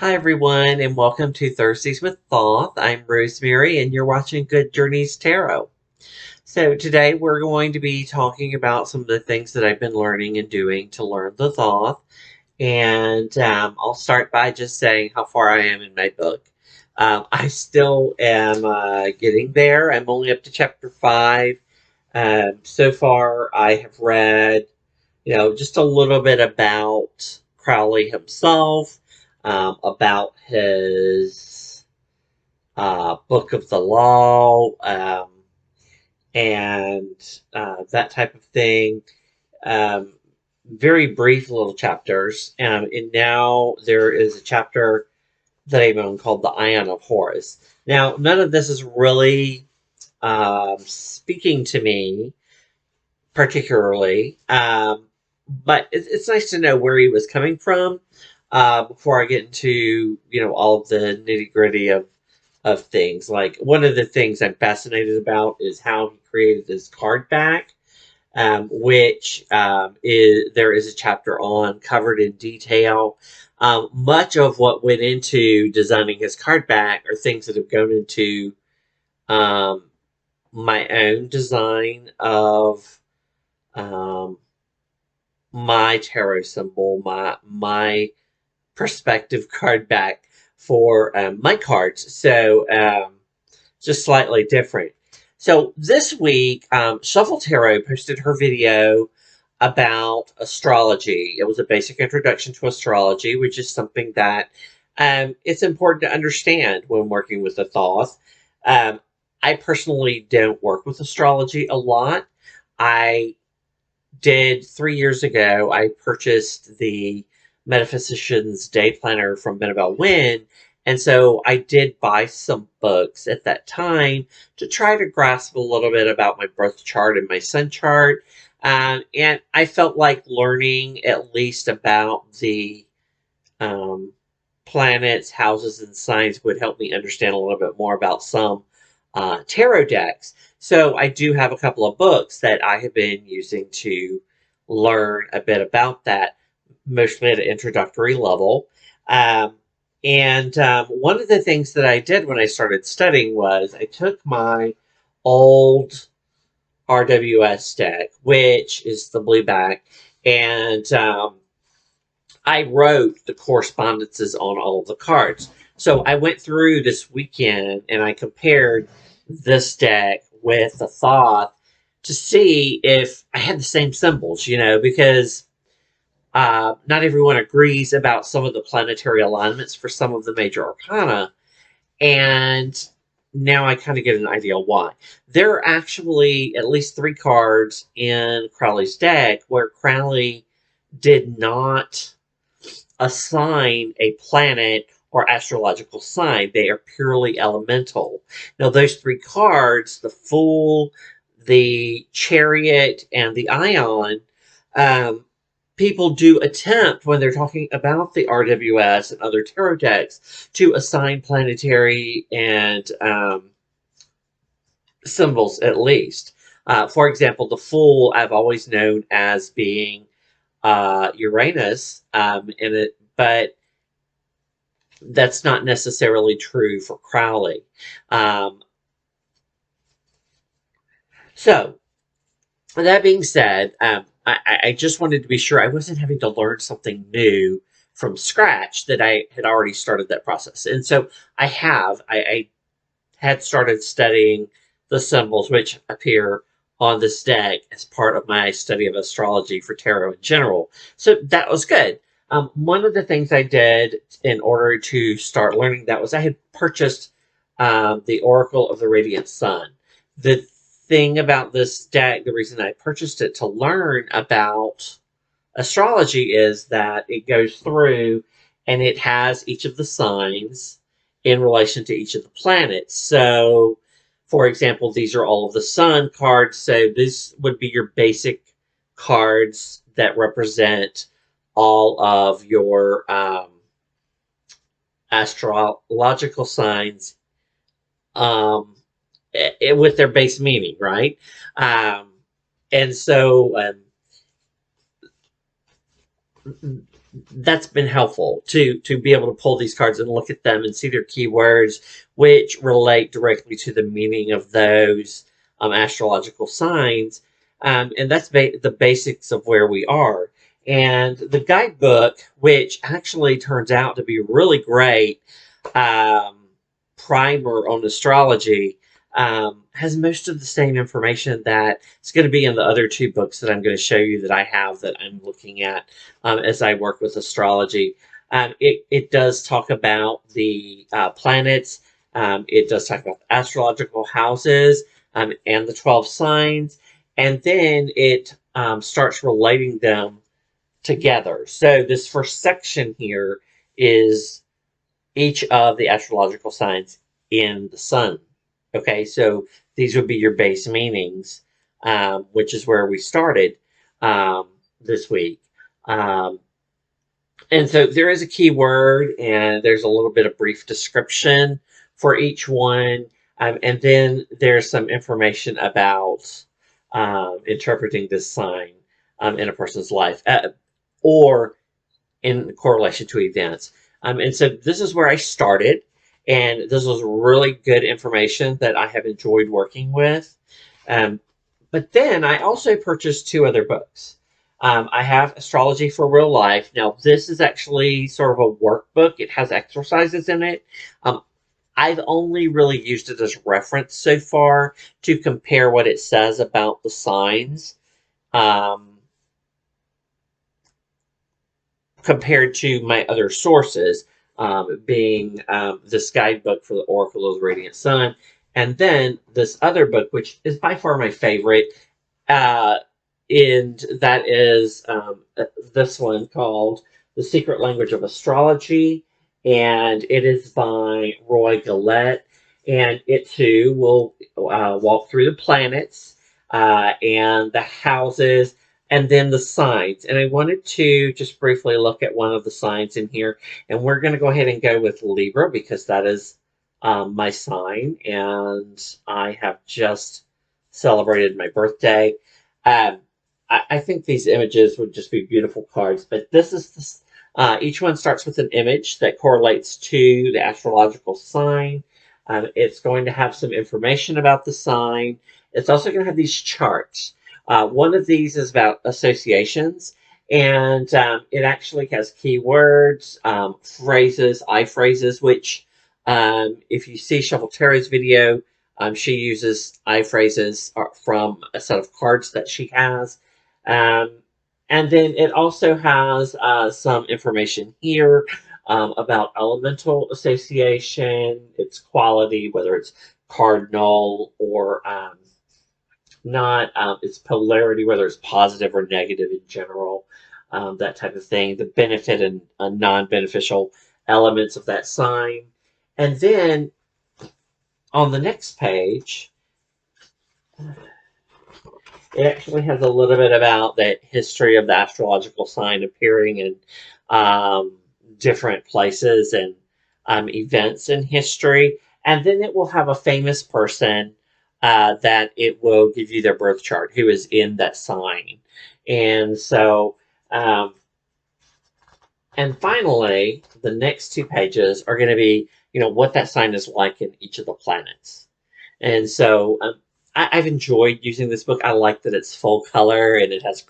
Hi, everyone, and welcome to Thursdays with Thoth. I'm Rosemary, and you're watching Good Journeys Tarot. So, today we're going to be talking about some of the things that I've been learning and doing to learn the Thoth. And I'll start by just saying how far I am in my book. I still am getting there. I'm only up to chapter 5. So far, I have read just a little bit about Crowley himself, about his Book of the Law, and that type of thing. Um, Very brief little chapters. And now there is a chapter that I'm on called the Ion of Horus. Now, none of this is really speaking to me particularly. But it's nice to know where he was coming from before I get into all of the nitty gritty of things. Like one of the things I'm fascinated about is how he created this card back, which is there is a chapter on covered in detail. Much of what went into designing his card back are things that have gone into um, my own design of um, my tarot symbol, my perspective card back for my cards. So just slightly different. So this week, Shuffle Tarot posted her video about astrology. It was a basic introduction to astrology, which is something that it's important to understand when working with the Thoth. Um, I personally don't work with astrology a lot. I did 3 years ago. I purchased the Metaphysician's Day Planner from Annabelle Wynn, and so I did buy some books at that time to try to grasp a little bit about my birth chart and my sun chart. And I felt like learning at least about the um, planets, houses, and signs would help me understand a little bit more about some tarot decks. So I do have a couple of books that I have been using to learn a bit about that, mostly at an introductory level. And one of the things that I did when I started studying was I took my old RWS deck, which is the blue back, and I wrote the correspondences on all of the cards. So I went through this weekend and I compared this deck with the Thoth to see if I had the same symbols, because not everyone agrees about some of the planetary alignments for some of the major arcana. And now I kind of get an idea why. There are actually at least 3 cards in Crowley's deck where Crowley did not assign a planet or astrological sign. They are purely elemental. Now, those 3 cards, the Fool, the Chariot, and the Ion, um, people do attempt when they're talking about the RWS and other tarot decks to assign planetary and symbols at least. For example, the Fool I've always known as being Uranus, but that's not necessarily true for Crowley. Um, so, that being said, I just wanted to be sure I wasn't having to learn something new from scratch, that I had already started that process. And so I have. I had started studying the symbols which appear on this deck as part of my study of astrology for tarot in general. So that was good. One of the things I did in order to start learning that was I had purchased the Oracle of the Radiant Sun. The thing about this deck, the reason I purchased it to learn about astrology is that it goes through and it has each of the signs in relation to each of the planets. So, for example, these are all of the sun cards. So, this would be your basic cards that represent all of your astrological signs um, with their base meaning, right? Um, and so that's been helpful to be able to pull these cards and look at them and see their keywords, which relate directly to the meaning of those astrological signs. And that's the basics of where we are. And the guidebook, which actually turns out to be really great, um, primer on astrology, has most of the same information that it's going to be in the other two books that I'm going to show you that I have that I'm looking at as I work with astrology. It does talk about the planets. It does talk about the astrological houses and the 12 signs. And then it starts relating them together. So this first section here is each of the astrological signs in the sun. Okay, so these would be your base meanings, which is where we started this week. Um, and so there is a keyword, and there's a little bit of brief description for each one. And then there's some information about interpreting this sign in a person's life or in correlation to events. And so this is where I started, and this was really good information that I have enjoyed working with. Um, but then I also purchased two other books. I have Astrology for Real Life. Now, this is actually sort of a workbook. It has exercises in it. I've only really used it as reference so far to compare what it says about the signs. Compared to my other sources, being this guidebook for the Oracle of the Radiant Sun, and then this other book, which is by far my favorite, uh, and that is this one called The Secret Language of Astrology, and it is by Roy Gillette, and it too will walk through the planets and the houses and then the signs. And I wanted to just briefly look at one of the signs in here. And we're going to go ahead and go with Libra because that is my sign. And I have just celebrated my birthday. Um, I think these images would just be beautiful cards. But this is each one starts with an image that correlates to the astrological sign. It's going to have some information about the sign. It's also going to have these charts. One of these is about associations, and it actually has keywords, phrases, I phrases, which if you see Shuffle Tarot's video, she uses I phrases from a set of cards that she has. Um, and then it also has some information here about elemental association, its quality, whether it's cardinal or not its polarity, whether it's positive or negative in general, that type of thing, the benefit and non-beneficial elements of that sign. And then on the next page, it actually has a little bit about the history of the astrological sign appearing in different places and events in history. And then it will have a famous person that it will give you their birth chart who is in that sign. And so, and finally, the next two pages are going to be, what that sign is like in each of the planets. And so I've enjoyed using this book. I like that it's full color and it has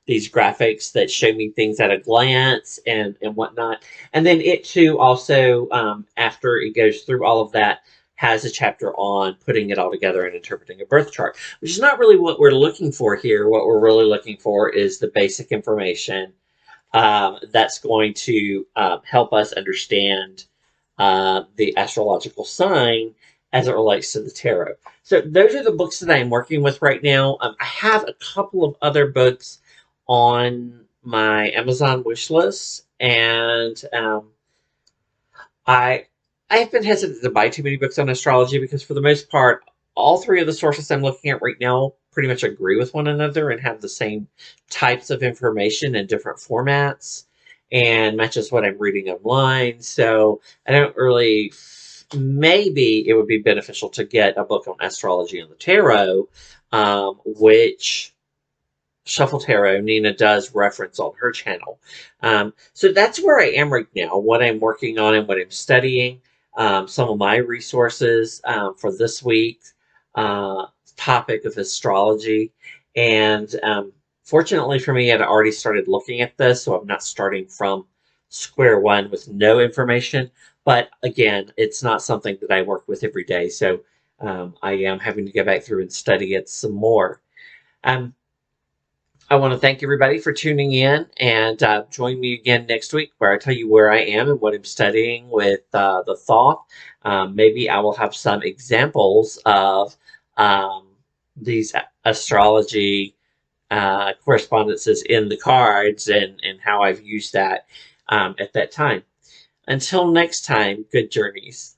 these graphics that show me things at a glance and whatnot. And then it too also, after it goes through all of that, has a chapter on putting it all together and interpreting a birth chart, which is not really what we're looking for here. What we're really looking for is the basic information that's going to help us understand the astrological sign as it relates to the tarot. So those are the books that I'm working with right now. I have a couple of other books on my Amazon wish list, and I have been hesitant to buy too many books on astrology because for the most part, all three of the sources I'm looking at right now pretty much agree with one another and have the same types of information in different formats and matches what I'm reading online. So I don't really, maybe it would be beneficial to get a book on astrology and the tarot, which Shuffle Tarot, Nina does reference on her channel. So that's where I am right now, what I'm working on and what I'm studying. Some of my resources for this week's topic of astrology. And fortunately for me, I'd already started looking at this, so I'm not starting from square one with no information. But again, it's not something that I work with every day, so I am having to go back through and study it some more. Um, I want to thank everybody for tuning in, and join me again next week where I tell you where I am and what I'm studying with the Thoth. Maybe I will have some examples of these astrology correspondences in the cards, and how I've used that at that time. Until next time, good journeys.